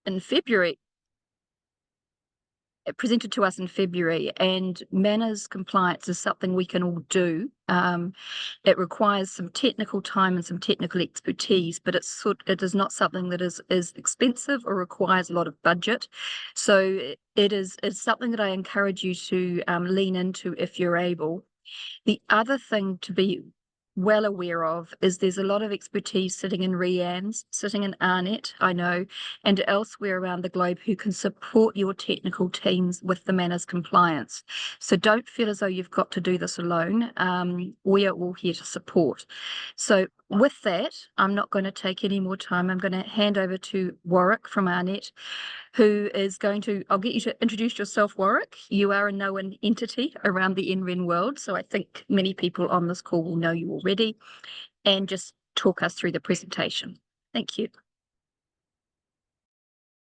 in February. It presented to us in February, and MANRS compliance is something we can all do. It requires some technical time and some technical expertise, but it is not something that is expensive or requires a lot of budget. So it's something that I encourage you to lean into if you're able. The other thing to be well aware of is there's a lot of expertise sitting in REANNZ, sitting in R&E, I know, and elsewhere around the globe who can support your technical teams with the MANRS compliance. So don't feel as though you've got to do this alone. We are all here to support. So with that, I'm not going to take any more time. I'm going to hand over to Warrick from R&E, who is going to, I'll get you to introduce yourself, Warrick. You are a known entity around the NREN world, so I think many people on this call will know you already, and just talk us through the presentation. Thank you.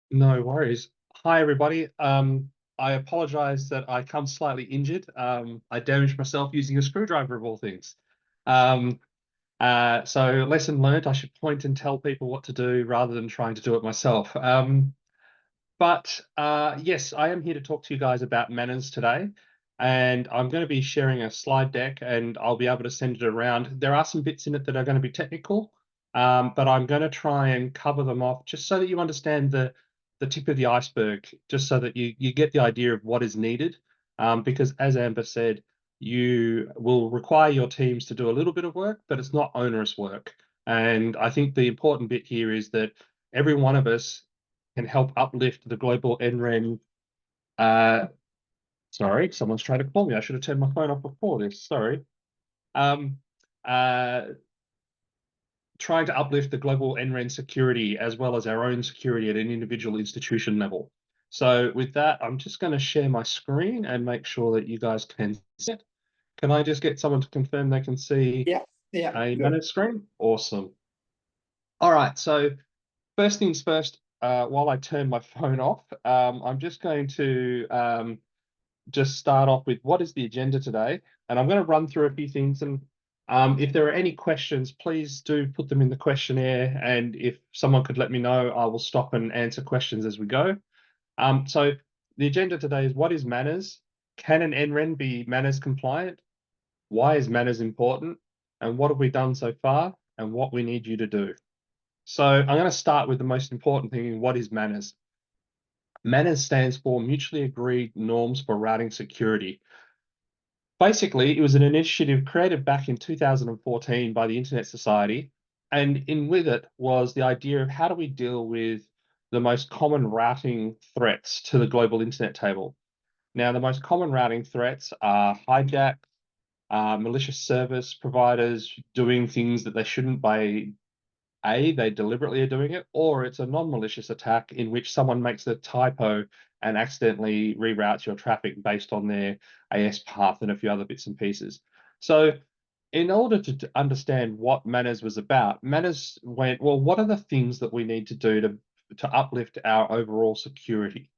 No worries. Hi, everybody. I apologize that I come slightly injured. I damaged myself using a screwdriver of all things. So lesson learned, I should point and tell people what to do rather than trying to do it myself. But yes, I am here to talk to you guys about MANRS today, and I'm going to be sharing a slide deck, and I'll be able to send it around. There are some bits in it that are going to be technical, but I'm going to try and cover them off just so that you understand the tip of the iceberg, just so that you get the idea of what is needed, because as Amber said, you will require your teams to do a little bit of work, but it's not onerous work. And I think the important bit here is that every one of us can help uplift the global NREN. Sorry, someone's trying to call me. I should have turned my phone off before this. Sorry. Trying to uplift the global NREN security as well as our own security at an individual institution level. So with that, I'm just going to share my screen and make sure that you guys can see it. Can I just get someone to confirm they can see a MANRS screen? Awesome. All right, so first things first, while I turn my phone off, I'm just going to just start off with what is the agenda today. And I'm going to run through a few things. And if there are any questions, please do put them in the questionnaire. And if someone could let me know, I will stop and answer questions as we go. So the agenda today is what is MANRS? Can an NREN be MANRS compliant? Why is MANRS important? And what have we done so far? And what we need you to do. So I'm going to start with the most important thing. What is MANRS? MANRS stands for Mutually Agreed Norms for Routing Security. Basically, it was an initiative created back in 2014 by the Internet Society, and in with it was the idea of how do we deal with the most common routing threats to the global internet table. Now, the most common routing threats are hijack, malicious service providers doing things that they shouldn't by they deliberately are doing it, or it's a non-malicious attack in which someone makes a typo and accidentally reroutes your traffic based on their AS path and a few other bits and pieces. So in order to understand what MANRS was about, MANRS went, well, what are the things that we need to do to uplift our overall security?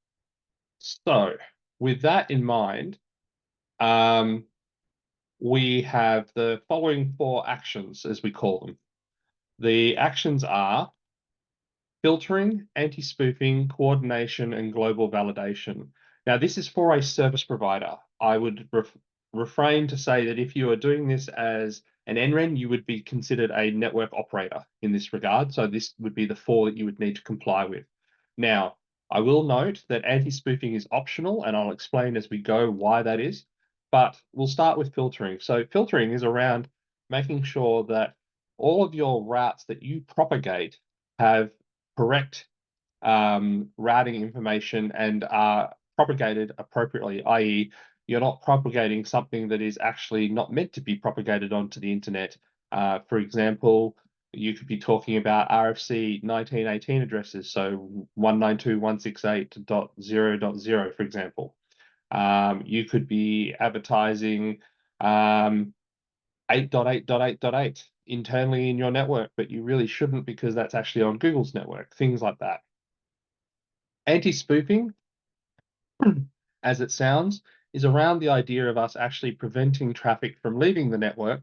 So with that in mind, we have the following 4 actions, as we call them. The actions are filtering, anti-spoofing, coordination, and global validation. Now, this is for a service provider. I would refrain to say that if you are doing this as an NREN, you would be considered a network operator in this regard. So this would be the 4 that you would need to comply with. Now, I will note that anti-spoofing is optional, and I'll explain as we go why that is. But we'll start with filtering. So filtering is around making sure that all of your routes that you propagate have correct routing information and are propagated appropriately, i.e. you're not propagating something that is actually not meant to be propagated onto the internet. For example, you could be talking about RFC 1918 addresses, so 192.168.0.0, for example. You could be advertising 8.8.8.8 internally in your network, but you really shouldn't because that's actually on Google's network, things like that. Anti-spoofing, as it sounds, is around the idea of us actually preventing traffic from leaving the network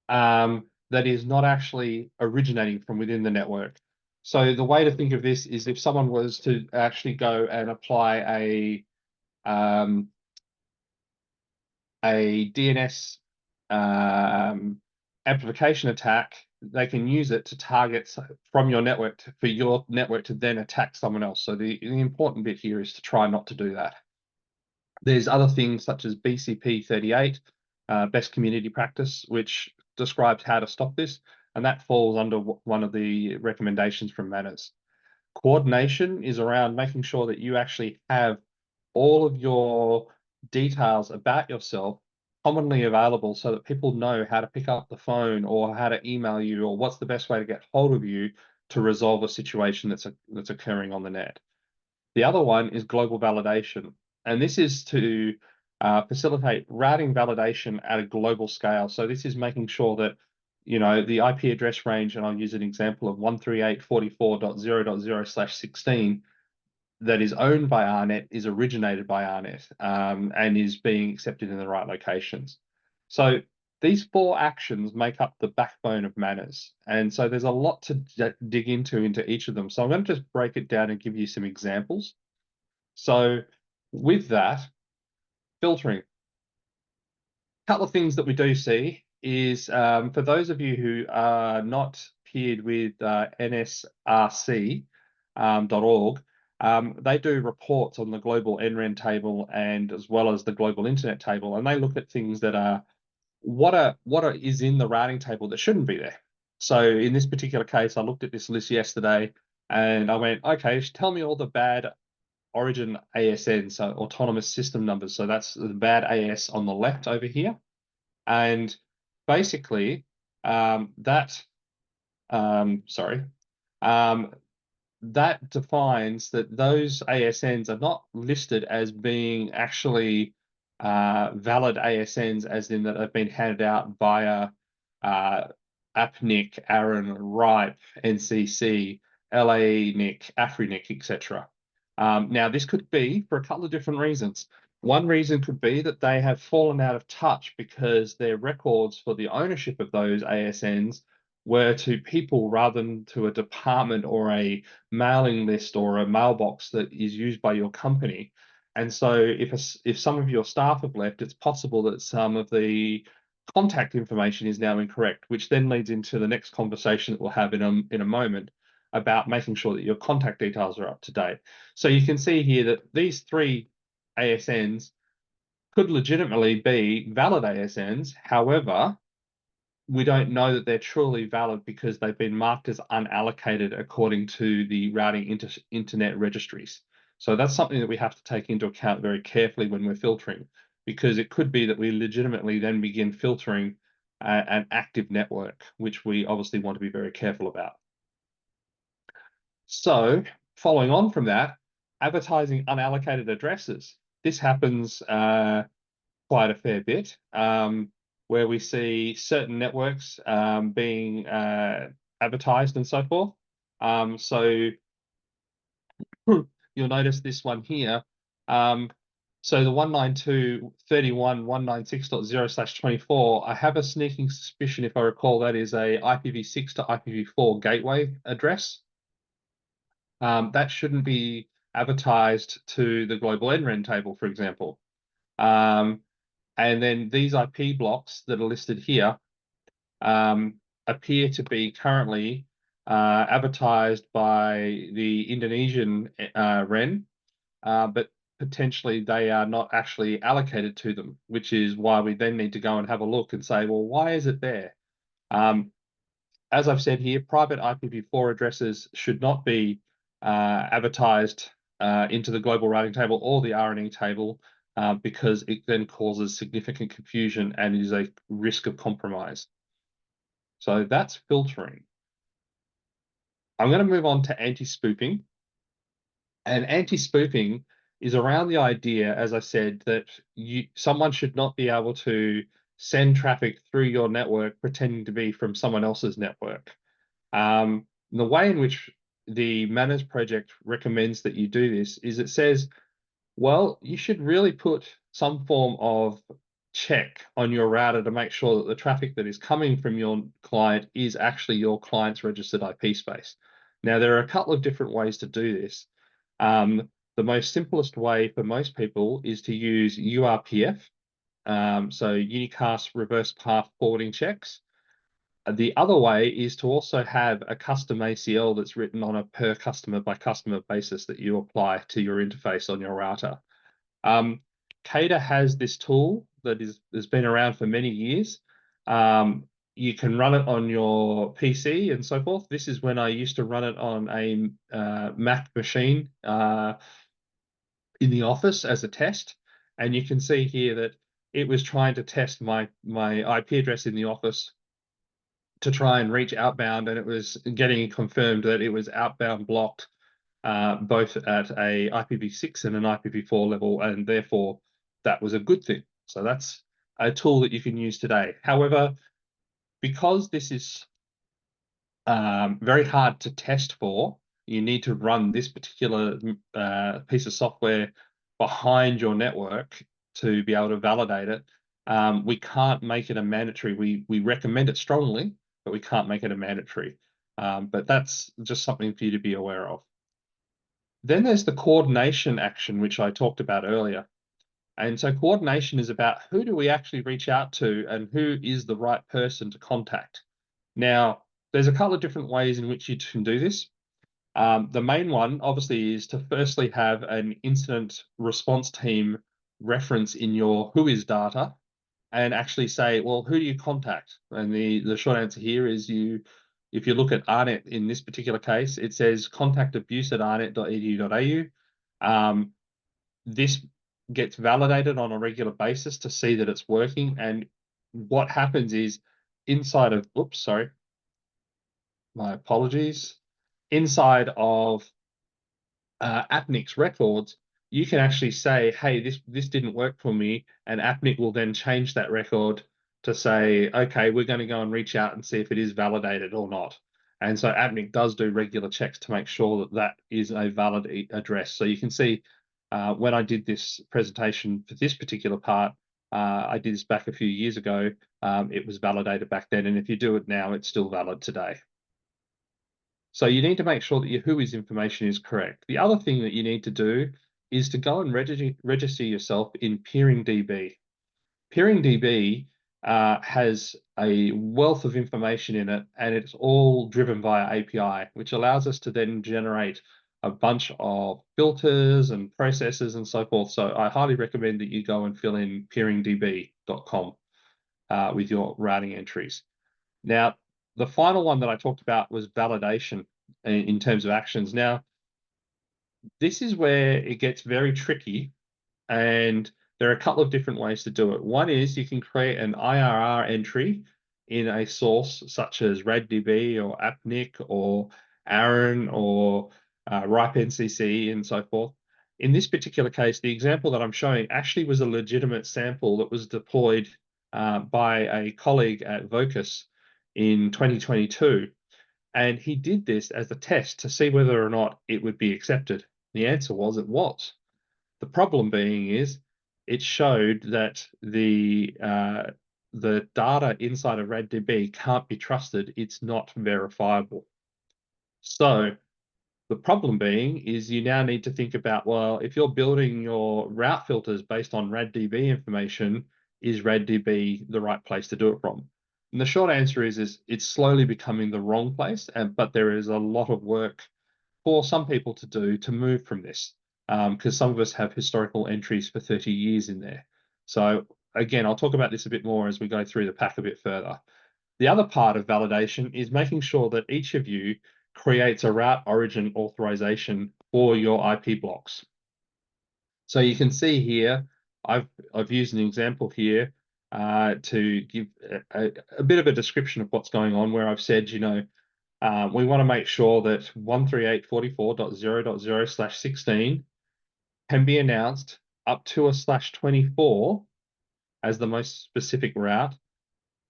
that is not actually originating from within the network. So the way to think of this is if someone was to actually go and apply a DNS amplification attack, they can use it to target from your network for your network to then attack someone else. So the important bit here is to try not to do that. There's other things such as BCP 38, best community practice, which describes how to stop this, and that falls under one of the recommendations from MANRS. Coordination is around making sure that you actually have all of your details about yourself commonly available so that people know how to pick up the phone or how to email you or what's the best way to get hold of you to resolve a situation that's occurring on the net. The other one is global validation, and this is to facilitate routing validation at a global scale. So this is making sure that, you know, the IP address range, and I'll use an example of 138.44.0.0/16 that is owned by AARNet is originated by AARNet and is being accepted in the right locations. So these four actions make up the backbone of MANRS. And so there's a lot to dig into each of them. So I'm going to just break it down and give you some examples. So with that, filtering. A couple of things that we do see is for those of you who are not peered with nsrc.org, they do reports on the global NREN table and as well as the global internet table, and they look at things that are what is in the routing table that shouldn't be there. So in this particular case, I looked at this list yesterday and I went, okay, tell me all the bad origin ASN, so autonomous system numbers. So that's the bad AS on the left over here. And basically that defines that those ASNs are not listed as being actually valid ASNs, as in that they've been handed out via AppNIC, AARN, RIPE, NCC, LAENIC, AFRINIC, etc. Now, this could be for a couple of different reasons. One reason could be that they have fallen out of touch because their records for the ownership of those ASNs were to people rather than to a department or a mailing list or a mailbox that is used by your company. And so if some of your staff have left, it's possible that some of the contact information is now incorrect, which then leads into the next conversation that we'll have in a moment about making sure that your contact details are up to date. So you can see here that these three ASNs could legitimately be valid ASNs. However, we don't know that they're truly valid because they've been marked as unallocated according to the routing internet registries. So that's something that we have to take into account very carefully when we're filtering, because it could be that we legitimately then begin filtering an active network, which we obviously want to be very careful about. So following on from that, advertising unallocated addresses. This happens quite a fair bit, where we see certain networks being advertised and so forth. So you'll notice this one here. So the 192.192.196.0/24, I have a sneaking suspicion, if I recall, that is a IPv6 to IPv4 gateway address. That shouldn't be advertised to the global NREN table, for example. And then these IP blocks that are listed here appear to be currently advertised by the Indonesian REN, but potentially they are not actually allocated to them, which is why we then need to go and have a look and say, well, why is it there? As I've said here, private IPv4 addresses should not be advertised into the global routing table or the R&E table because it then causes significant confusion and is a risk of compromise. So that's filtering. I'm going to move on to anti-spoofing. And anti-spoofing is around the idea, as I said, that someone should not be able to send traffic through your network pretending to be from someone else's network. The way in which the MANRS project recommends that you do this is it says, well, you should really put some form of check on your router to make sure that the traffic that is coming from your client is actually your client's registered IP space. Now, there are a couple of different ways to do this. The most simplest way for most people is to use URPF, so unicast reverse path forwarding checks. The other way is to also have a custom ACL that's written on a per customer by customer basis that you apply to your interface on your router. CADA has this tool that has been around for many years. You can run it on your PC and so forth. This is when I used to run it on a Mac machine in the office as a test. And you can see here that it was trying to test my IP address in the office to try and reach outbound, and it was getting confirmed that it was outbound blocked, both at a IPv6 and an IPv4 level, and therefore that was a good thing. So that's a tool that you can use today. However, because this is very hard to test for, you need to run this particular piece of software behind your network to be able to validate it. We can't make it a mandatory. We recommend it strongly, but we can't make it a mandatory. But that's just something for you to be aware of. Then there's the coordination action, which I talked about earlier. And so coordination is about who do we actually reach out to and who is the right person to contact. Now, there's a couple of different ways in which you can do this. The main one, obviously, is to firstly have an incident response team reference in your whois data and actually say, well, who do you contact? And the short answer here is if you look at AARNet in this particular case, it says contact abuse@arnet.edu.au. This gets validated on a regular basis to see that it's working. And what happens is inside of, oops, sorry, my apologies. Inside of AppNic's records, you can actually say, hey, this didn't work for me, and AppNic will then change that record to say, okay, we're going to go and reach out and see if it is validated or not. And so AppNic does do regular checks to make sure that that is a valid address. So you can see when I did this presentation for this particular part, I did this back a few years ago. It was validated back then, and if you do it now, it's still valid today. So you need to make sure that your whois information is correct. The other thing that you need to do is to go and register yourself in PeeringDB. PeeringDB has a wealth of information in it, and it's all driven via API, which allows us to then generate a bunch of filters and processes and so forth. So I highly recommend that you go and fill in peeringdb.com with your routing entries. Now, the final one that I talked about was validation in terms of actions. Now, this is where it gets very tricky, and there are a couple of different ways to do it. One is you can create an IRR entry in a source such as RADDB or AppNic or AARN or RIPE-NCC and so forth. In this particular case, the example that I'm showing actually was a legitimate sample that was deployed by a colleague at Vocus in 2022. And he did this as a test to see whether or not it would be accepted. The answer was it was. The problem being is it showed that the data inside of RADDB can't be trusted. It's not verifiable. So the problem being is you now need to think about, well, if you're building your route filters based on RADDB information, is RADDB the right place to do it from? And the short answer is it's slowly becoming the wrong place, but there is a lot of work for some people to do to move from this, because some of us have historical entries for 30 years in there. So again, I'll talk about this a bit more as we go through the pack a bit further. The other part of validation is making sure that each of you creates a route origin authorization for your IP blocks. So you can see here, I've used an example here to give a bit of a description of what's going on, where I've said, we want to make sure that 138.44.0.0/16 can be announced up to a /24 as the most specific route,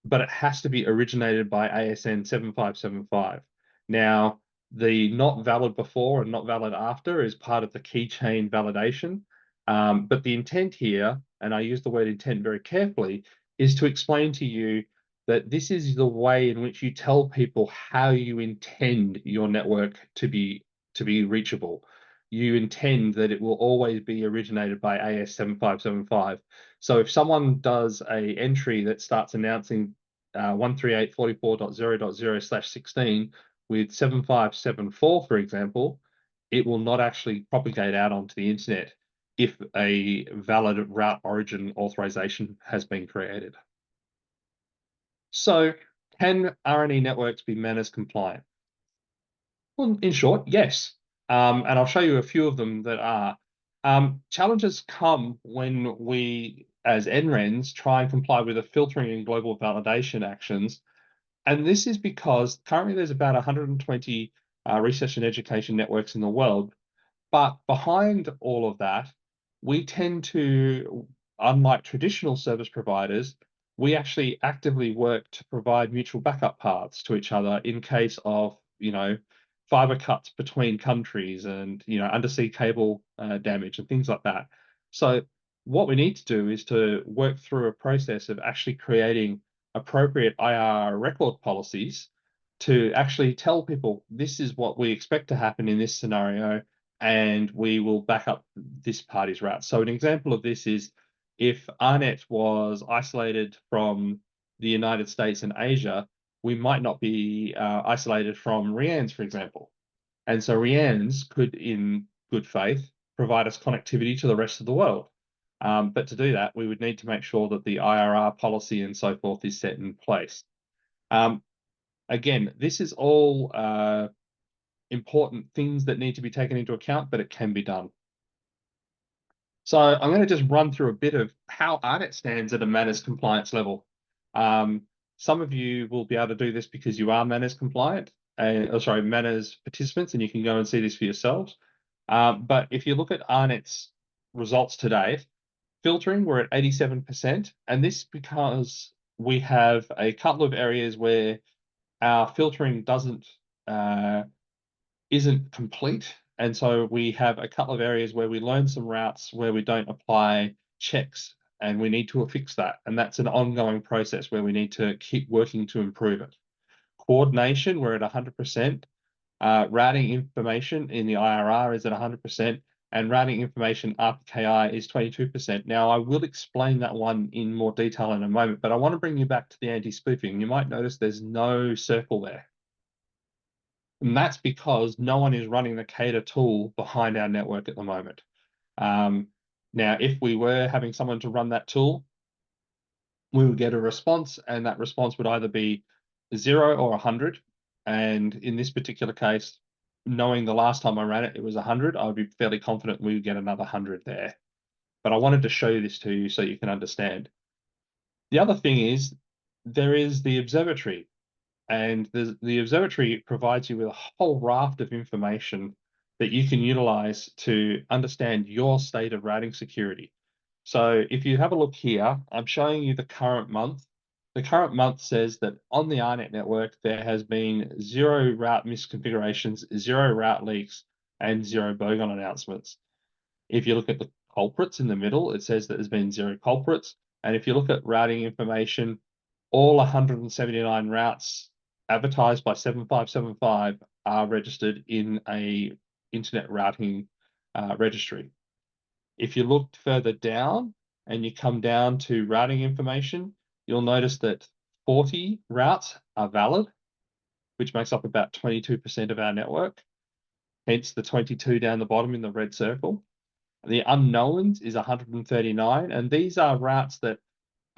but it has to be originated by ASN 7575. Now, the not valid before and not valid after is part of the keychain validation. But the intent here, and I use the word intent very carefully, is to explain to you that this is the way in which you tell people how you intend your network to be reachable. You intend that it will always be originated by AS7575. So if someone does a entry that starts announcing 138.44.0.0/16 with 7574, for example, it will not actually propagate out onto the internet if a valid route origin authorization has been created. So can R&E networks be MANRS compliant? Well, in short, yes. And I'll show you a few of them that are. Challenges come when we, as NRENs, try and comply with the filtering and global validation actions. And this is because currently there's about 120 research and education networks in the world. But behind all of that, we tend to, unlike traditional service providers, we actually actively work to provide mutual backup paths to each other in case of, fiber cuts between countries and, undersea cable damage and things like that. So what we need to do is to work through a process of actually creating appropriate IR record policies to actually tell people this is what we expect to happen in this scenario, and we will back up this party's route. So an example of this is if AARNet was isolated from the United States and Asia, we might not be isolated from REANNZ, for example. And so REANNZ could, in good faith, provide us connectivity to the rest of the world. But to do that, we would need to make sure that the IRR policy and so forth is set in place. Again, this is all important things that need to be taken into account, but it can be done. So I'm going to just run through a bit of how AARNet stands at a MANRS compliance level. Some of you will be able to do this because you are MANRS compliant, MANRS participants, and you can go and see this for yourselves. But if you look at AARNet's results today, filtering, we're at 87%, and this because we have a couple of areas where our filtering isn't complete. And so we have a couple of areas where we learn some routes where we don't apply checks, and we need to fix that. And that's an ongoing process where we need to keep working to improve it. Coordination, we're at 100%. Routing information in the IRR is at 100%. And routing information RPKI is 22%. Now, I will explain that one in more detail in a moment, but I want to bring you back to the anti-spoofing. You might notice there's no circle there. And that's because no one is running the CADA tool behind our network at the moment. Now, if we were having someone to run that tool, we would get a response, and that response would either be 0 or 100. And in this particular case, knowing the last time I ran it, it was 100, I would be fairly confident we would get another 100 there. But I wanted to show you this to you so you can understand. The other thing is there is the observatory. And the observatory provides you with a whole raft of information that you can utilize to understand your state of routing security. So if you have a look here, I'm showing you the current month. The current month says that on the AARNet network, there has been 0 route misconfigurations, 0 route leaks, and 0 bogon announcements. If you look at the culprits in the middle, it says that there's been 0 culprits. And if you look at routing information, all 179 routes advertised by 7575 are registered in a internet routing registry. If you look further down and you come down to routing information, you'll notice that 40 routes are valid, which makes up about 22% of our network, hence the 22 down the bottom in the red circle. The unknowns is 139, and these are routes that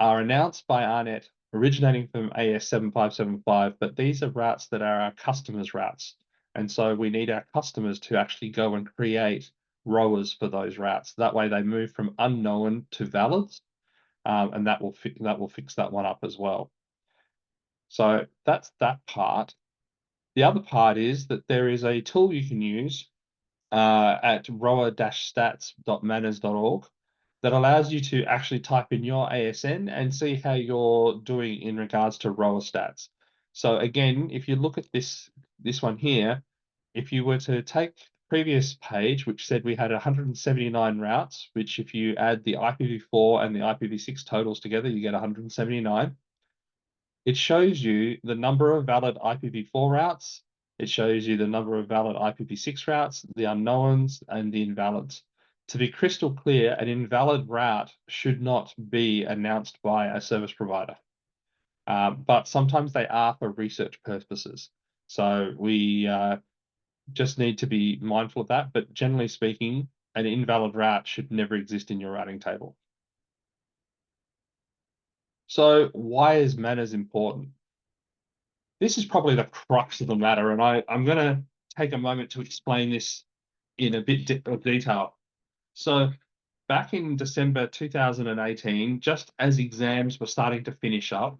are announced by AARNet originating from AS7575, but these are routes that are our customers' routes. And so we need our customers to actually go and create rowers for those routes. That way they move from unknown to valids, and that will fix that one up as well. So that's that part. The other part is that there is a tool you can use at rower-stats.manrs.org that allows you to actually type in your ASN and see how you're doing in regards to rower stats. So again, if you look at this one here, if you were to take the previous page, which said we had 179 routes, which if you add the IPv4 and the IPv6 totals together, you get 179. It shows you the number of valid IPv4 routes. It shows you the number of valid IPv6 routes, the unknowns, and the invalids. To be crystal clear, an invalid route should not be announced by a service provider. But sometimes they are for research purposes. So we just need to be mindful of that. But generally speaking, an invalid route should never exist in your routing table. So why is manners important? This is probably the crux of the matter, and I'm going to take a moment to explain this in a bit of detail. So back in December 2018, just as exams were starting to finish up,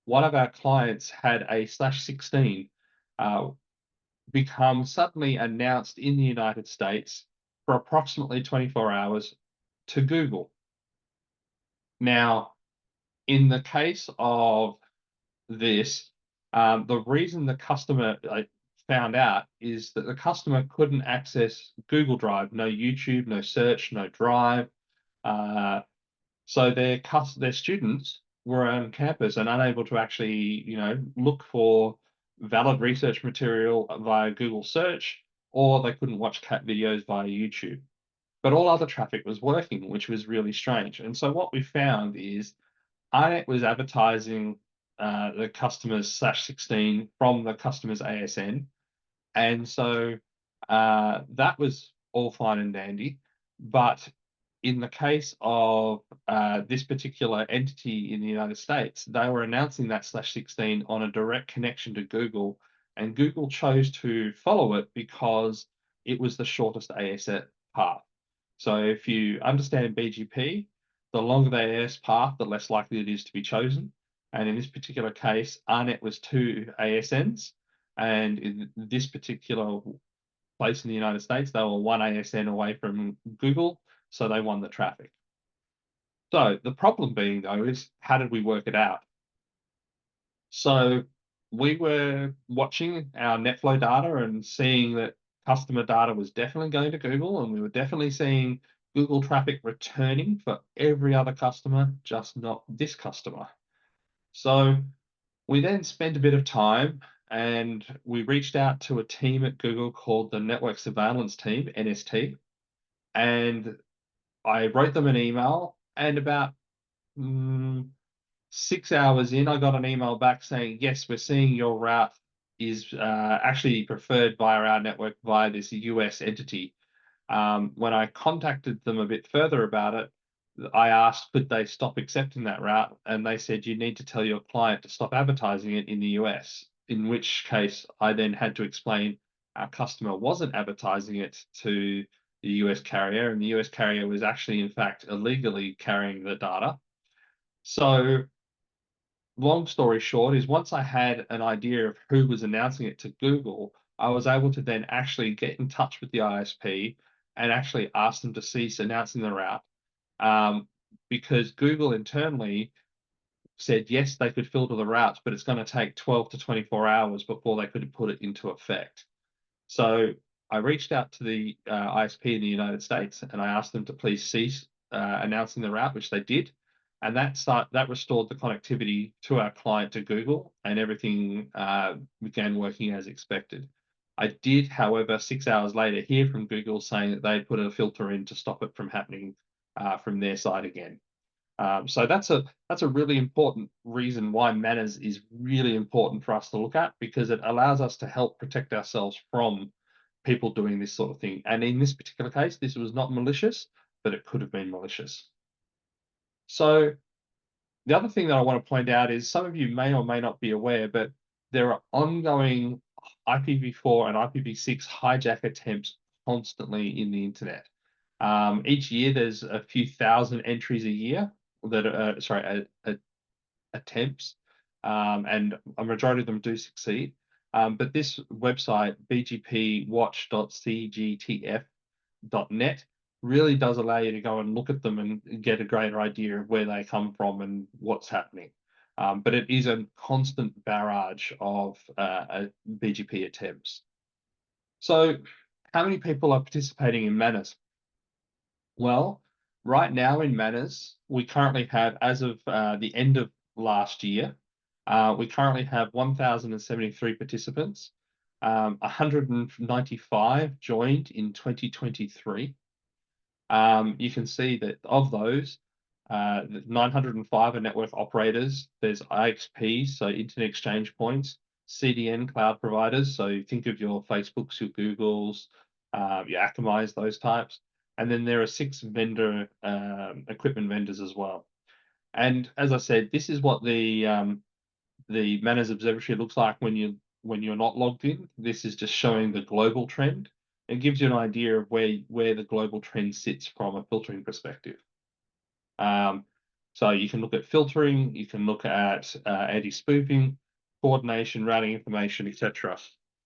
one of our clients had a /16 become suddenly announced in the United States for approximately 24 hours to Google. Now, in the case of this, the reason the customer found out is that the customer couldn't access Google Drive, no YouTube, no search, no Drive. So their students were on campus and unable to actually, look for valid research material via Google search, or they couldn't watch cat videos via YouTube. But all other traffic was working, which was really strange. And so what we found is REANNet was advertising the customer's /16 from the customer's ASN. And so that was all fine and dandy. But in the case of this particular entity in the United States, they were announcing that /16 on a direct connection to Google, and Google chose to follow it because it was the shortest ASN path. So if you understand BGP, the longer the AS path, the less likely it is to be chosen. And in this particular case, REANNet was 2 ASNs, and in this particular place in the United States, they were 1 ASN away from Google, so they won the traffic. So the problem being, though, is how did we work it out? So we were watching our NetFlow data and seeing that customer data was definitely going to Google, and we were definitely seeing Google traffic returning for every other customer, just not this customer. So we then spent a bit of time and we reached out to a team at Google called the Network Surveillance Team, NST, and I wrote them an email, and about 6 hours in, I got an email back saying, yes, we're seeing your route is actually preferred via our network via this US entity. When I contacted them a bit further about it, I asked, could they stop accepting that route? And they said, you need to tell your client to stop advertising it in the US, in which case I then had to explain our customer wasn't advertising it to the US carrier, and the US carrier was actually, in fact, illegally carrying the data. So long story short is once I had an idea of who was announcing it to Google, I was able to then actually get in touch with the ISP and actually ask them to cease announcing the route. Because Google internally said, yes, they could filter the routes, but it's going to take 12 to 24 hours before they could put it into effect. So I reached out to the ISP in the United States and I asked them to please cease announcing the route, which they did. And that restored the connectivity to our client to Google, and everything began working as expected. I did, however, 6 hours later, hear from Google saying that they put a filter in to stop it from happening from their side again. So that's a really important reason why manners is really important for us to look at, because it allows us to help protect ourselves from people doing this sort of thing. And in this particular case, this was not malicious, but it could have been malicious. So the other thing that I want to point out is some of you may or may not be aware, but there are ongoing IPv4 and IPv6 hijack attempts constantly in the internet. Each year, there's a few thousand entries a year that are, attempts, and a majority of them do succeed. But this website, bgpwatch.cgtf.net, really does allow you to go and look at them and get a greater idea of where they come from and what's happening. But it is a constant barrage of BGP attempts. So how many people are participating in manners? Well, right now in manners, we currently have, as of the end of last year, We currently have 1,073 participants. 195 joined in 2023. You can see that of those, 905 are network operators. There's IXPs, so internet exchange points, CDN cloud providers. So think of your Facebooks, your Googles, your Akamai's, those types. And then there are 6 vendor equipment vendors as well. And as I said, this is what the Manners Observatory looks like when you're not logged in. This is just showing the global trend. It gives you an idea of where the global trend sits from a filtering perspective. So you can look at filtering, you can look at anti-spoofing, coordination, routing information, etc.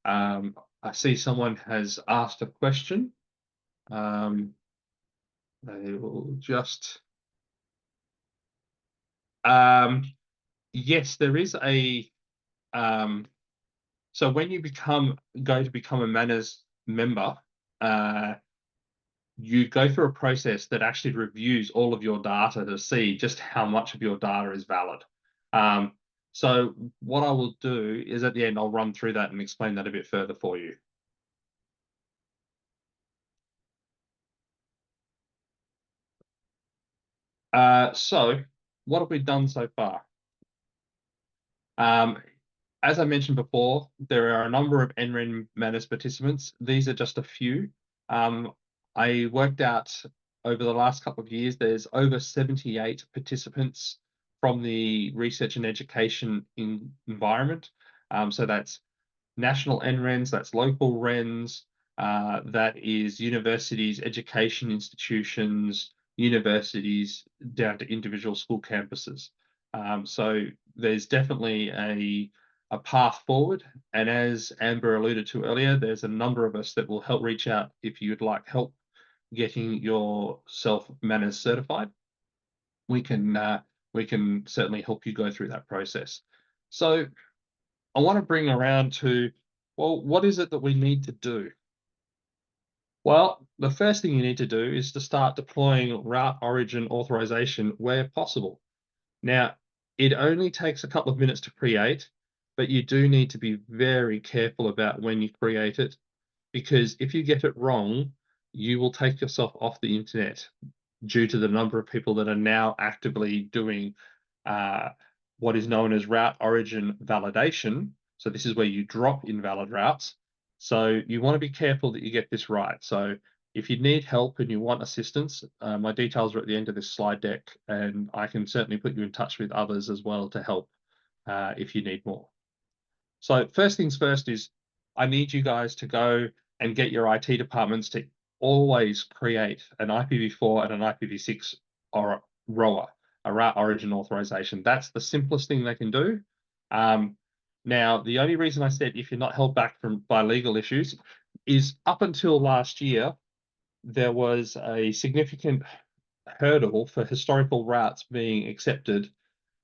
I see someone has asked a question. They will just. Yes, there is a. So when you go to become a Manners member, you go through a process that actually reviews all of your data to see just how much of your data is valid. So what I will do is at the end, I'll run through that and explain that a bit further for you. So what have we done so far? As I mentioned before, there are a number of NREN Manners participants. These are just a few. I worked out over the last couple of years, there's over 78 participants from the research and education environment. So that's national NRENs, that's local RENs, that is universities, education institutions, universities, down to individual school campuses. So there's definitely a path forward. And as Amber alluded to earlier, there's a number of us that will help reach out if you'd like help getting yourself Manners certified. We can certainly help you go through that process. So I want to bring around to, well, what is it that we need to do? Well, the first thing you need to do is to start deploying route origin authorization where possible. Now, it only takes a couple of minutes to create, but you do need to be very careful about when you create it, because if you get it wrong, you will take yourself off the internet due to the number of people that are now actively doing what is known as route origin validation. So this is where you drop invalid routes. So you want to be careful that you get this right. So if you need help and you want assistance, my details are at the end of this slide deck, and I can certainly put you in touch with others as well to help if you need more. So first things first is I need you guys to go and get your IT departments to always create an IPv4 and an IPv6 or ROA, a route origin authorization. That's the simplest thing they can do. Now, the only reason I said if you're not held back by legal issues is up until last year, there was a significant hurdle for historical routes being accepted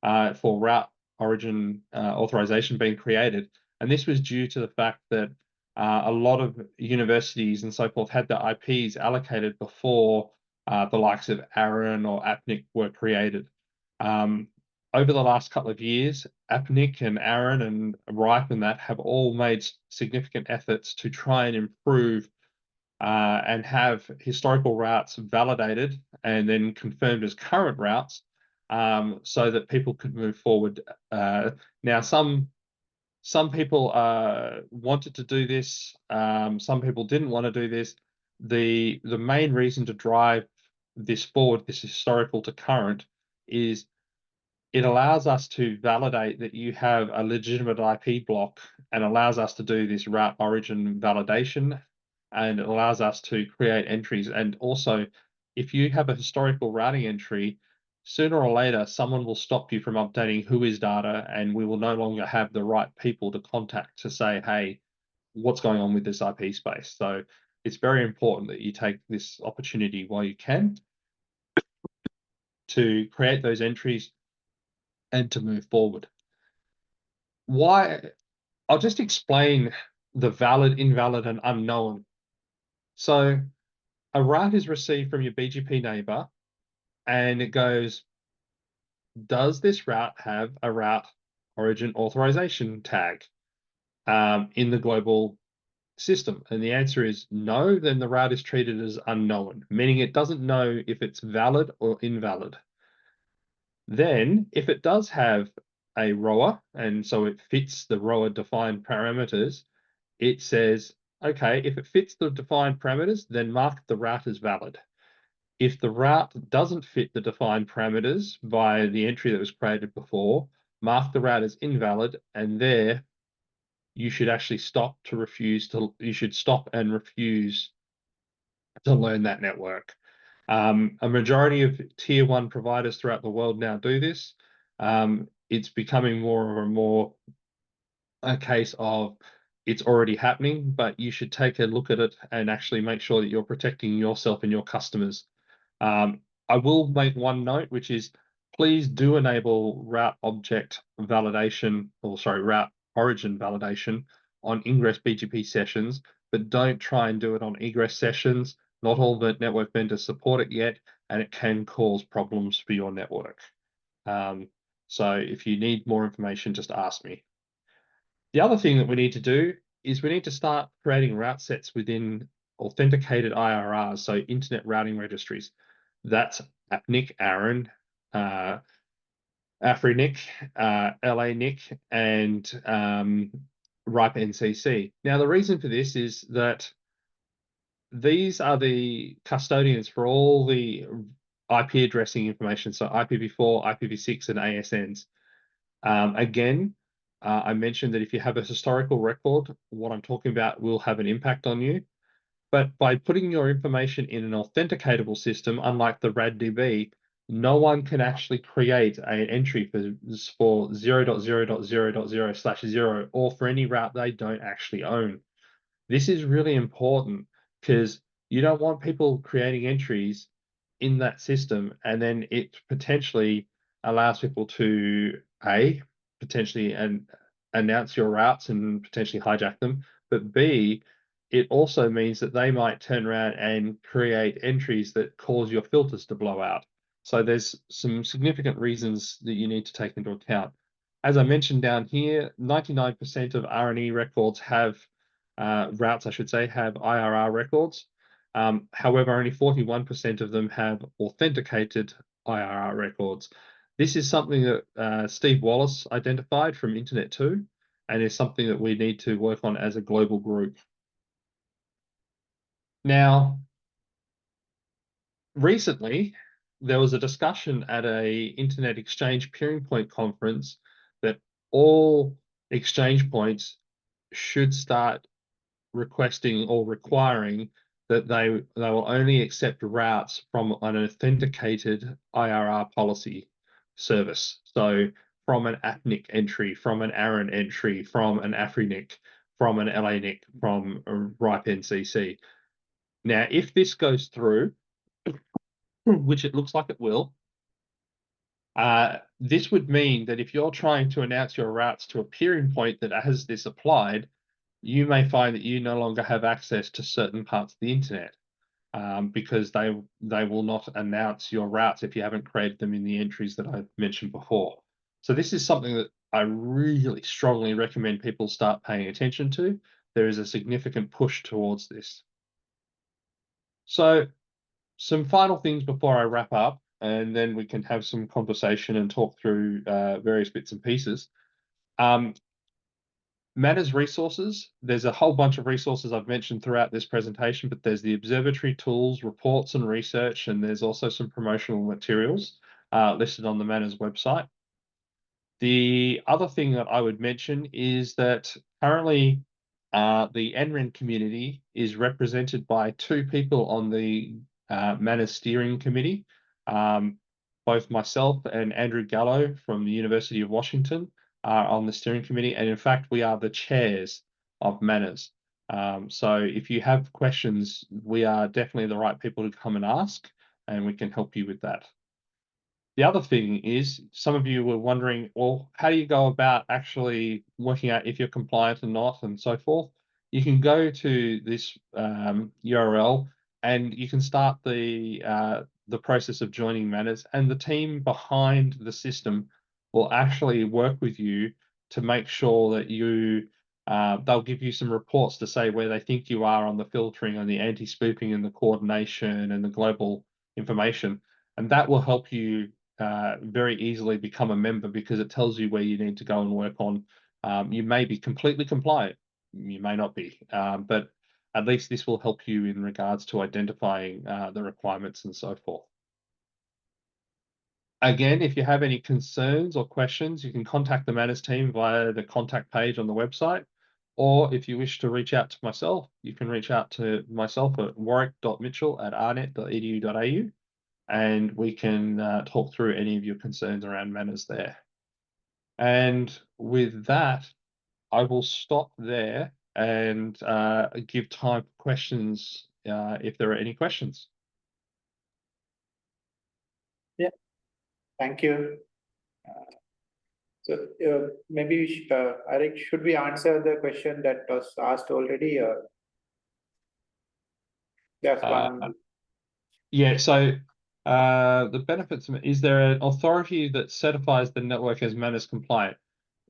for route origin authorization being created. And this was due to the fact that a lot of universities and so forth had their IPs allocated before the likes of AARNet or APNIC were created. Over the last couple of years, APNIC and AARNet and RIPE and that have all made significant efforts to try and improve and have historical routes validated and then confirmed as current routes, so that people could move forward. Now, some people wanted to do this. Some people didn't want to do this. The main reason to drive this forward, this historical to current, is it allows us to validate that you have a legitimate IP block and allows us to do this route origin validation, and it allows us to create entries. And also, if you have a historical routing entry, sooner or later, someone will stop you from updating whois data, and we will no longer have the right people to contact to say, hey, what's going on with this IP space? So it's very important that you take this opportunity while you can to create those entries and to move forward. Why? I'll just explain the valid, invalid, and unknown. So a route is received from your BGP neighbor, and it goes, does this route have a route origin authorization tag in the global system? And the answer is no, then the route is treated as unknown, meaning it doesn't know if it's valid or invalid. Then, if it does have a ROA, and so it fits the ROA defined parameters, it says, okay, if it fits the defined parameters, then mark the route as valid. If the route doesn't fit the defined parameters by the entry that was created before, mark the route as invalid, and there you should actually you should stop and refuse to learn that network. A majority of tier 1 providers throughout the world now do this. It's becoming more and more a case of it's already happening, but you should take a look at it and actually make sure that you're protecting yourself and your customers. I will make one note, which is please do enable route object validation, or sorry, route origin validation on ingress BGP sessions, but don't try and do it on egress sessions. Not all the network vendors support it yet, and it can cause problems for your network. So if you need more information, just ask me. The other thing that we need to do is we need to start creating route sets within authenticated IRRs, so internet routing registries. That's AARNet, AARN, AFRINIC, LANIC, and REANNZ. Now, the reason for this is that these are the custodians for all the IP addressing information, so IPv4, IPv6, and ASNs. Again, I mentioned that if you have a historical record, what I'm talking about will have an impact on you. But by putting your information in an authenticatable system, unlike the RADDB, no one can actually create an entry for 0.0.0.0/0 or for any route they don't actually own. This is really important because you don't want people creating entries in that system, and then it potentially allows people to potentially announce your routes and potentially hijack them, but B, it also means that they might turn around and create entries that cause your filters to blow out. So there's some significant reasons that you need to take into account. As I mentioned down here, 99% of R&E records have routes, I should say, have IRR records. However, only 41% of them have authenticated IRR records. This is something that Steve Wallace identified from Internet 2, and is something that we need to work on as a global group. Now, recently, there was a discussion at a Internet Exchange Peering Point conference that all exchange points should start requesting or requiring that they will only accept routes from an authenticated IRR policy service. So from an APNIC entry, from an AARN entry, from an AFRINIC, from an LANIC, from a REANNZ. Now, if this goes through, which it looks like it will, this would mean that if you're trying to announce your routes to a peering point that has this applied, you may find that you no longer have access to certain parts of the internet because they will not announce your routes if you haven't created them in the entries that I mentioned before. So this is something that I really strongly recommend people start paying attention to. There is a significant push towards this. So some final things before I wrap up, and then we can have some conversation and talk through various bits and pieces. MANRS resources, there's a whole bunch of resources I've mentioned throughout this presentation, but there's the observatory tools, reports and research, and there's also some promotional materials listed on the MANRS website. The other thing that I would mention is that currently the NREN community is represented by 2 people on the MANRS steering committee, both myself and Andrew Gallo from the University of Washington are on the steering committee, and in fact, we are the chairs of MANRS. So if you have questions, we are definitely the right people to come and ask, and we can help you with that. The other thing is, some of you were wondering, well, how do you go about actually working out if you're compliant or not, and so forth? You can go to this URL, and you can start the process of joining MANRS, and the team behind the system will actually work with you to make sure that you, they'll give you some reports to say where they think you are on the filtering and the anti-spoofing and the coordination and the global information. And that will help you very easily become a member, because it tells you where you need to go and work on. You may be completely compliant, you may not be, but at least this will help you in regards to identifying the requirements and so forth. Again, if you have any concerns or questions, you can contact the Manners team via the contact page on the website. Or if you wish to reach out to myself, you can reach out to myself at warrick.mitchell@arnet.edu.au, and we can talk through any of your concerns around Manners there. And with that, I will stop there and give time for questions if there are any questions. Yeah, thank you. So maybe, Eric, should we answer the question that was asked already? That's one. Yeah, so the benefits, is there an authority that certifies the network as Manners compliant?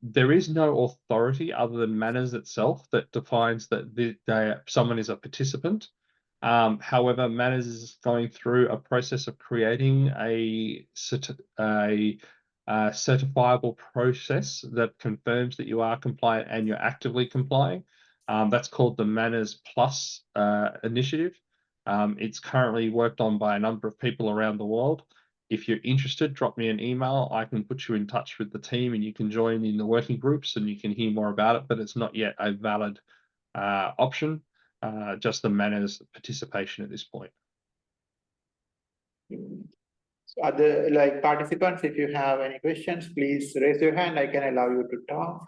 There is no authority other than Manners itself that defines that someone is a participant. However, Manners is going through a process of creating a certifiable process that confirms that you are compliant and you're actively complying. That's called the Manners Plus initiative. It's currently worked on by a number of people around the world. If you're interested, drop me an email. I can put you in touch with the team and you can join in the working groups and you can hear more about it, but it's not yet a valid option, just the Manners participation at this point. Other participants, if you have any questions, please raise your hand. I can allow you to talk.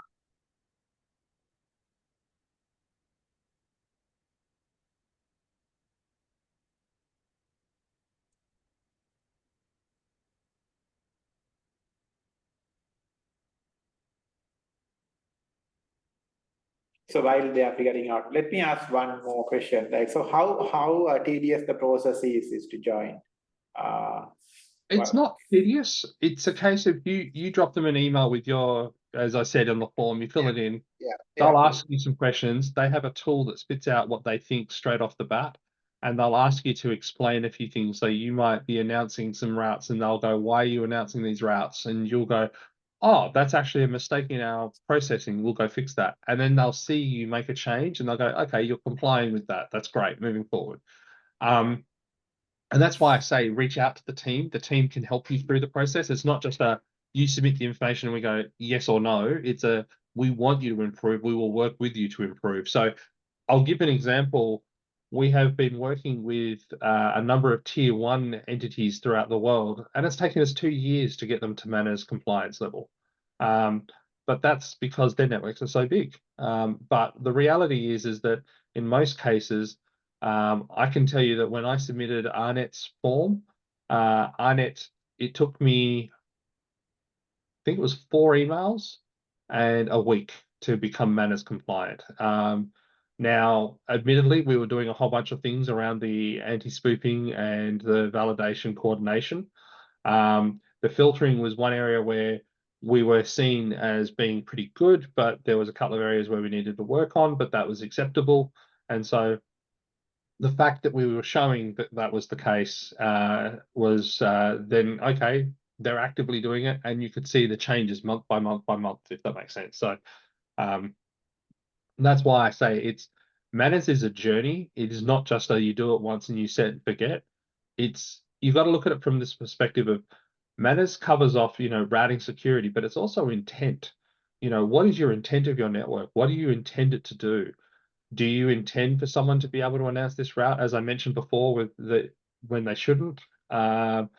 So while they are figuring out, let me ask one more question. So how tedious the process is to join? It's not tedious. It's a case of you drop them an email with your, as I said on the form, you fill it in. They'll ask you some questions. They have a tool that spits out what they think straight off the bat, and they'll ask you to explain a few things. So you might be announcing some routes and they'll go, why are you announcing these routes? And you'll go, oh, that's actually a mistake in our processing. We'll go fix that. And then they'll see you make a change and they'll go, okay, you're complying with that. That's great, moving forward. And that's why I say reach out to the team. The team can help you through the process. It's not just you submit the information and we go yes or no. It's we want you to improve. We will work with you to improve. So I'll give an example. We have been working with a number of tier 1 entities throughout the world, and it's taken us 2 years to get them to Manners compliance level. But that's because their networks are so big. But the reality is that in most cases, I can tell you that when I submitted AARNet's form, AARNet, it took me, I think it was 4 emails and a week to become Manners compliant. Now, admittedly, we were doing a whole bunch of things around the anti-spoofing and the validation coordination. The filtering was one area where we were seen as being pretty good, but there was a couple of areas where we needed to work on, but that was acceptable. And so the fact that we were showing that that was the case was then, okay, they're actively doing it, and you could see the changes month by month by month, if that makes sense. So that's why I say Manners is a journey. It is not just you do it once and you set and forget. You've got to look at it from this perspective of Manners covers off, routing security, but it's also intent. What is your intent of your network? What do you intend it to do? Do you intend for someone to be able to announce this route, as I mentioned before, when they shouldn't? But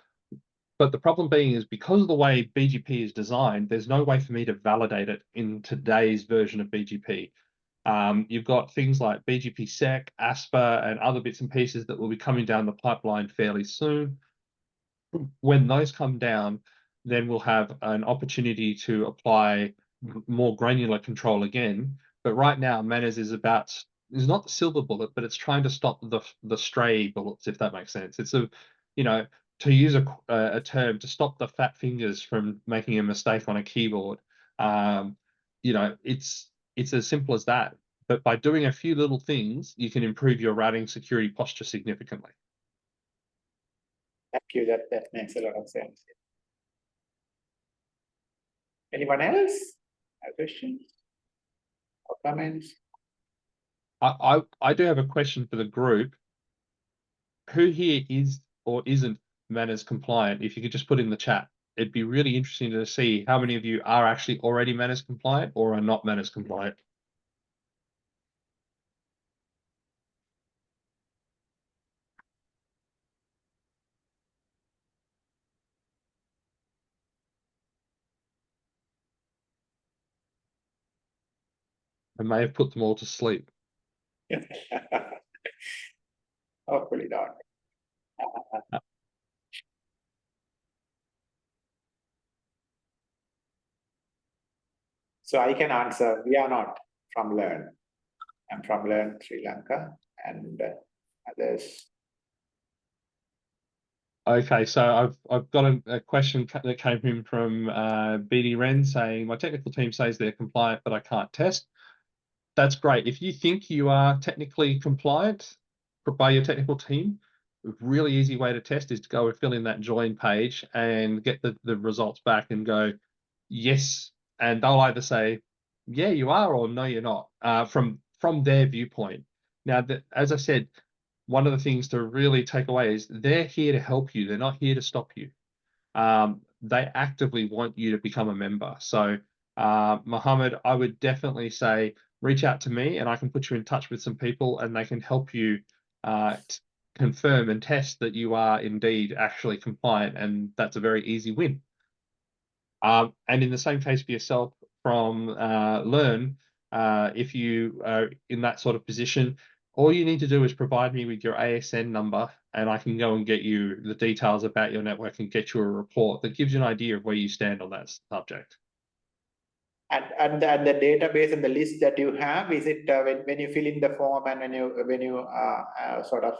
the problem being is because of the way BGP is designed, there's no way for me to validate it in today's version of BGP. You've got things like BGP-SEC, ASPA, and other bits and pieces that will be coming down the pipeline fairly soon. When those come down, then we'll have an opportunity to apply more granular control again. But right now, Manners is not the silver bullet, but it's trying to stop the stray bullets, if that makes sense. It's to use a term, to stop the fat fingers from making a mistake on a keyboard. you know, it's as simple as that. But by doing a few little things, you can improve your routing security posture significantly. Thank you. That makes a lot of sense. Anyone else have questions or comments? I do have a question for the group. Who here is or isn't MANRS compliant? If you could just put in the chat, it'd be really interesting to see how many of you are actually already MANRS compliant or are not MANRS compliant. I may have put them all to sleep. Hopefully not. So I can answer, we are not from Learn. I'm from Learn Sri Lanka and others. Okay, so I've got a question that came in from BDREANNZ saying, my technical team says they're compliant, but I can't test. That's great. If you think you are technically compliant by your technical team, a really easy way to test is to go and fill in that join page and get the results back and go, yes. And they'll either say, yeah, you are, or no, you're not, from their viewpoint. Now, as I said, one of the things to really take away is they're here to help you. They're not here to stop you. They actively want you to become a member. So, Mohammed, I would definitely say, reach out to me and I can put you in touch with some people and they can help you confirm and test that you are indeed actually compliant, and that's a very easy win. And in the same case for yourself from Learn, if you are in that sort of position, all you need to do is provide me with your ASN number and I can go and get you the details about your network and get you a report that gives you an idea of where you stand on that subject. And the database and the list that you have, is it when you fill in the form and when you sort of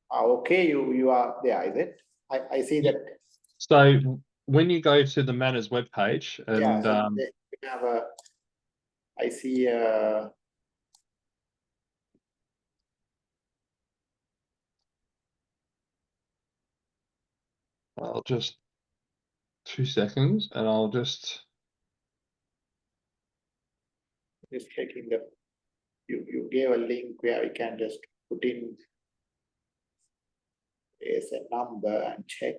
are okay, you are there, is it? I see that. So when you go to the MANRS webpage and yeah, so they have a, I see I'll just 2 seconds and I'll just checking the, you gave a link where we can just put in a number and check.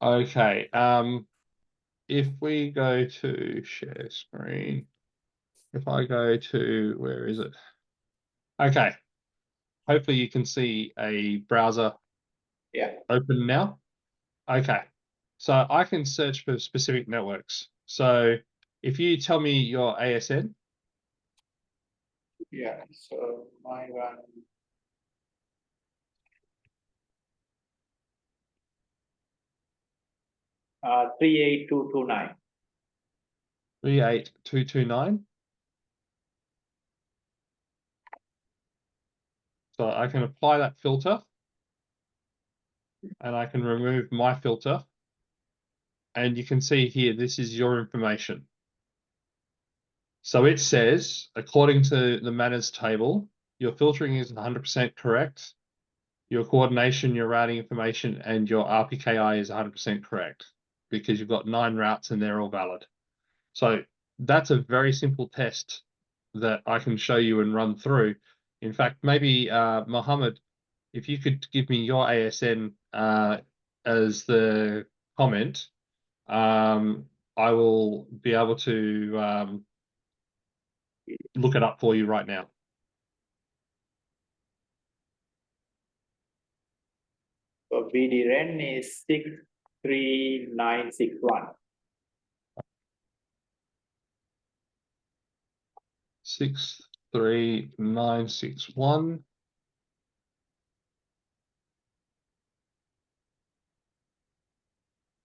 okay. If we go to share screen, if I go to, where is it? Okay. Hopefully you can see a browser open now. Okay. So I can search for specific networks. So if you tell me your ASN. Yeah, so my one. 38229. 38229. So I can apply that filter and I can remove my filter. And you can see here, this is your information. So it says, according to the MANRS table, your filtering is 100% correct. Your coordination, your routing information, and your RPKI is 100% correct because you've got 9 routes and they're all valid. So that's a very simple test that I can show you and run through. In fact, maybe Mohammed, if you could give me your ASN as the comment, I will be able to look it up for you right now. So BDREN is 63961. 63961.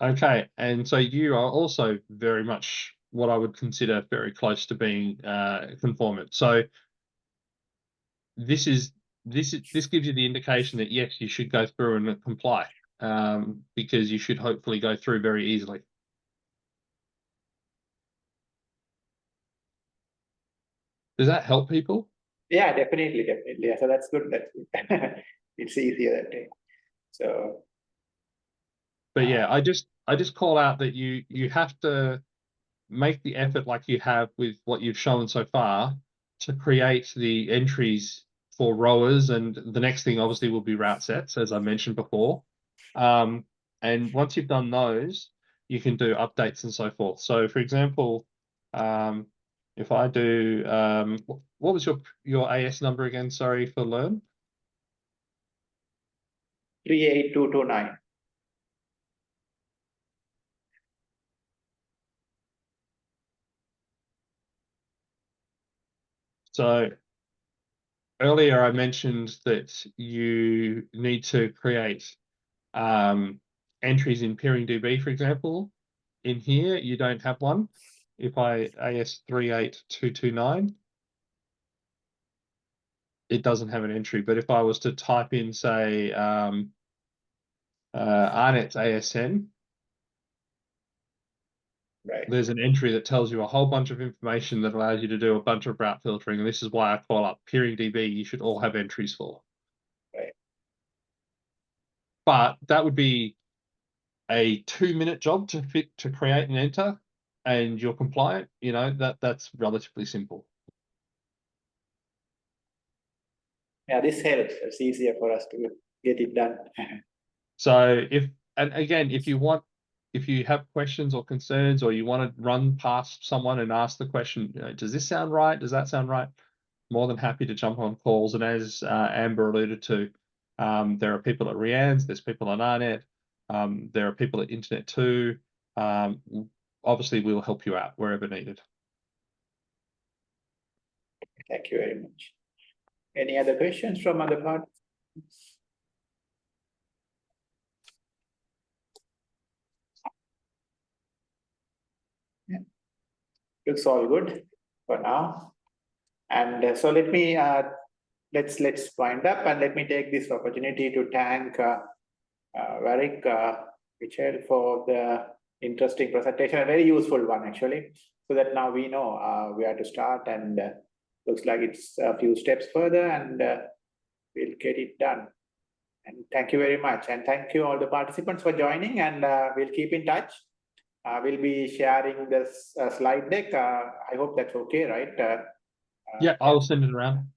Okay, and so you are also very much what I would consider very close to being conformant. So this gives you the indication that yes, you should go through and comply. because you should hopefully go through very easily. Does that help people? Yeah, definitely. Yeah, so that's good. That's good. It's easier that way. So, But yeah, I just call out that you have to make the effort like you have with what you've shown so far to create the entries for rowers, and the next thing obviously will be route sets, as I mentioned before. And once you've done those, you can do updates and so forth. So for example, if I do, what was your AS number again? Sorry for learn. 38229. So earlier I mentioned that you need to create entries in PeeringDB, for example. In here, you don't have one. If I AS38229, it doesn't have an entry. But if I was to type in, say, AARNet's ASN, Right. there's an entry that tells you a whole bunch of information that allows you to do a bunch of route filtering. And this is why I call up PeeringDB. You should all have entries for. Right. But that would be a 2-minute job to create and enter, and you're compliant. You know, that's relatively simple. Yeah, this helps. It's easier for us to get it done. So and again, if you have questions or concerns, or you want to run past someone and ask the question, you know, does this sound right? Does that sound right? More than happy to jump on calls. And as Amber alluded to, there are people at REANNZ, there's people at R&E Networks, there are people at Internet 2. Obviously, we'll help you out wherever needed. Thank you very much. Any other questions from other participants? Yeah. Looks all good for now. And so let me let's wind up, and let me take this opportunity to thank Warrick, Michelle, for the interesting presentation, a very useful one actually, so that now we know where to start, and looks like it's a few steps further, and we'll get it done. And thank you very much, and thank you all the participants for joining, and we'll keep in touch. We'll be sharing this slide deck. I hope that's okay, right? Yeah, I'll send it around.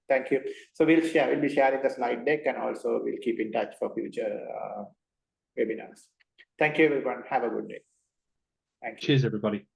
Thank you. So we'll be sharing the slide deck, and also we'll keep in touch for future webinars. Thank you, everyone. Have a good day. Thank you. Cheers, everybody.